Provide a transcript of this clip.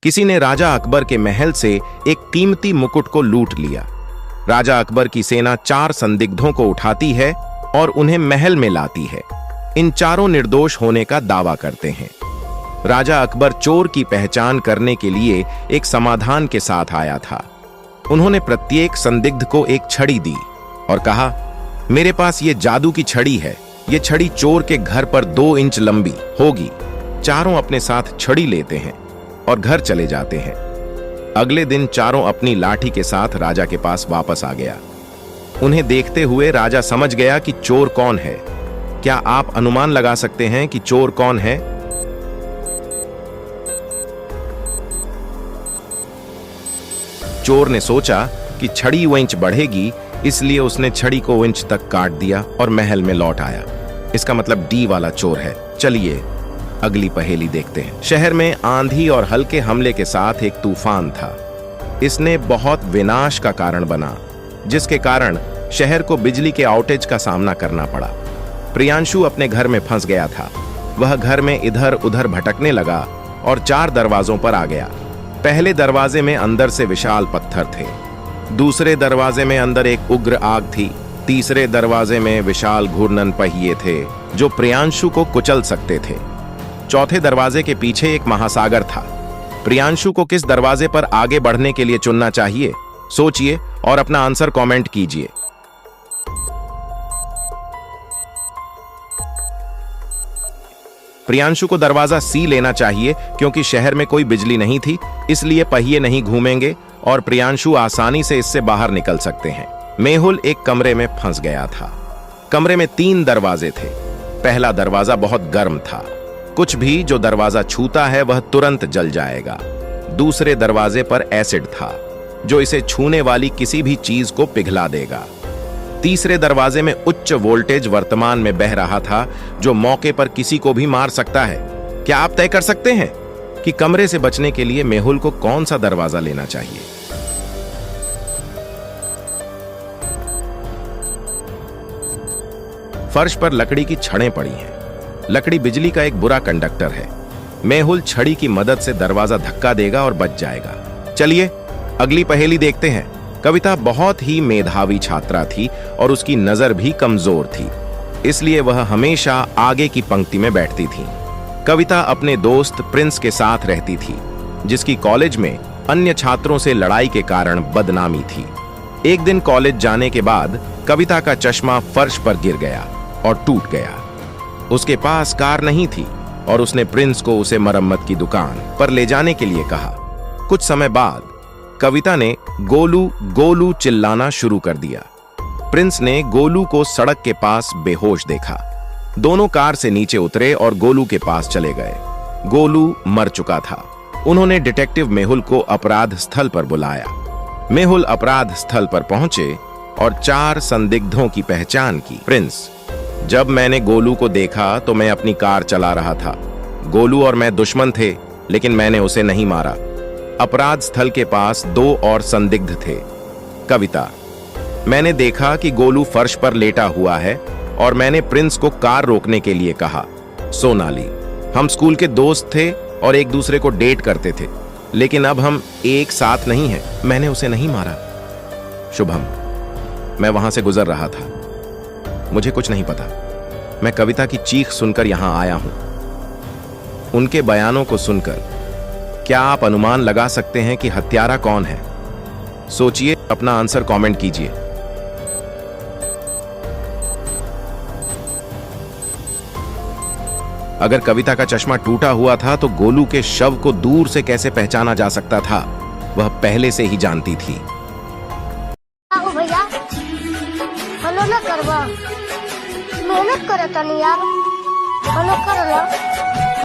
किसी ने राजा अकबर के महल से एक कीमती मुकुट को लूट लिया। राजा अकबर की सेना 4 संदिग्धों को उठाती है और उन्हें महल में लाती है। इन चारों निर्दोष होने का दावा करते हैं। राजा अकबर चोर की पहचान करने के लिए एक समाधान के साथ आया था। उन्होंने प्रत्येक संदिग्ध को एक छड़ी दी और कहा, मेरे पास ये जादू की छड़ी है। ये छड़ी चोर के घर पर 2 इंच लंबी होगी। चारों अपने साथ छड़ी लेते हैं और घर चले जाते हैं। अगले दिन चारों अपनी लाठी के साथ राजा के पास वापस आ गया। उन्हें देखते हुए राजा समझ गया कि चोर कौन है। क्या आप अनुमान लगा सकते हैं कि चोर कौन है? चोर ने सोचा कि छड़ी वो इंच बढ़ेगी, इसलिए उसने छड़ी को वो इंच तक काट दिया और महल में लौट आया। इसका मतलब डी वाला चोर है। चलिए अगली पहेली देखते हैं। शहर में आंधी और हल्के हमले के साथ एक तूफान था। इसने बहुत विनाश का कारण बना, जिसके कारण शहर को बिजली के आउटेज का सामना करना पड़ा। प्रियांशु अपने घर में फंस गया था। वह घर में इधर उधर भटकने लगा और 4 दरवाजों पर आ गया। पहले दरवाजे में अंदर से विशाल पत्थर थे। दूसरे दरवाजे में अंदर एक उग्र आग थी। तीसरे दरवाजे में विशाल घूर्णन पहिए थे जो प्रियांशु को कुचल सकते थे। चौथे दरवाजे के पीछे एक महासागर था। प्रियांशु को किस दरवाजे पर आगे बढ़ने के लिए चुनना चाहिए? सोचिए और अपना आंसर कमेंट कीजिए। प्रियांशु को दरवाजा सी लेना चाहिए क्योंकि शहर में कोई बिजली नहीं थी, इसलिए पहिए नहीं घूमेंगे और प्रियांशु आसानी से इससे बाहर निकल सकते हैं। मेहुल एक कमरे में फंस गया था। कमरे में 3 दरवाजे थे। पहला दरवाजा बहुत गर्म था। कुछ भी जो दरवाजा छूता है वह तुरंत जल जाएगा। दूसरे दरवाजे पर एसिड था जो इसे छूने वाली किसी भी चीज को पिघला देगा। तीसरे दरवाजे में उच्च वोल्टेज वर्तमान में बह रहा था जो मौके पर किसी को भी मार सकता है। क्या आप तय कर सकते हैं कि कमरे से बचने के लिए मेहुल को कौन सा दरवाजा लेना चाहिए? फर्श पर लकड़ी की छड़ें पड़ी हैं। लकड़ी बिजली का एक बुरा कंडक्टर है। मेहुल छड़ी की मदद से दरवाजा धक्का देगा और बच जाएगा। चलिए अगली पहेली देखते हैं। कविता बहुत ही मेधावी छात्रा थी और उसकी नजर भी कमजोर थी, इसलिए वह हमेशा आगे की पंक्ति में बैठती थी। कविता अपने दोस्त प्रिंस के साथ रहती थी, जिसकी कॉलेज में अन्य छात्रों से लड़ाई के कारण बदनामी थी। एक दिन कॉलेज जाने के बाद कविता का चश्मा फर्श पर गिर गया और टूट गया। उसके पास कार नहीं थी और उसने प्रिंस को उसे मरम्मत की दुकान पर ले जाने के लिए कहा। कुछ समय बाद कविता ने गोलू गोलू चिल्लाना शुरू कर दिया। प्रिंस ने गोलू को सड़क के पास बेहोश देखा। दोनों कार से नीचे उतरे और गोलू के पास चले गए। गोलू मर चुका था। उन्होंने डिटेक्टिव मेहुल को अपराध स्थल पर बुलाया। मेहुल अपराध स्थल पर पहुंचे और 4 संदिग्धों की पहचान की। प्रिंस, जब मैंने गोलू को देखा तो मैं अपनी कार चला रहा था। गोलू और मैं दुश्मन थे, लेकिन मैंने उसे नहीं मारा। अपराध स्थल के पास 2 और संदिग्ध थे। कविता, मैंने देखा कि गोलू फर्श पर लेटा हुआ है और मैंने प्रिंस को कार रोकने के लिए कहा। सोनाली, हम स्कूल के दोस्त थे और एक दूसरे को डेट करते थे, लेकिन अब हम एक साथ नहीं हैं। मैंने उसे नहीं मारा। शुभम, मैं वहां से गुजर रहा था। मुझे कुछ नहीं पता। मैं कविता की चीख सुनकर यहां आया हूं। उनके बयानों को सुनकर क्या आप अनुमान लगा सकते हैं कि हत्यारा कौन है? सोचिए, अपना आंसर कमेंट कीजिए। अगर कविता का चश्मा टूटा हुआ था तो गोलू के शव को दूर से कैसे पहचाना जा सकता था? वह पहले से ही जानती थी। भैया हेलो ना करवा, मेहनत करे तनी यार, हेलो कर लो।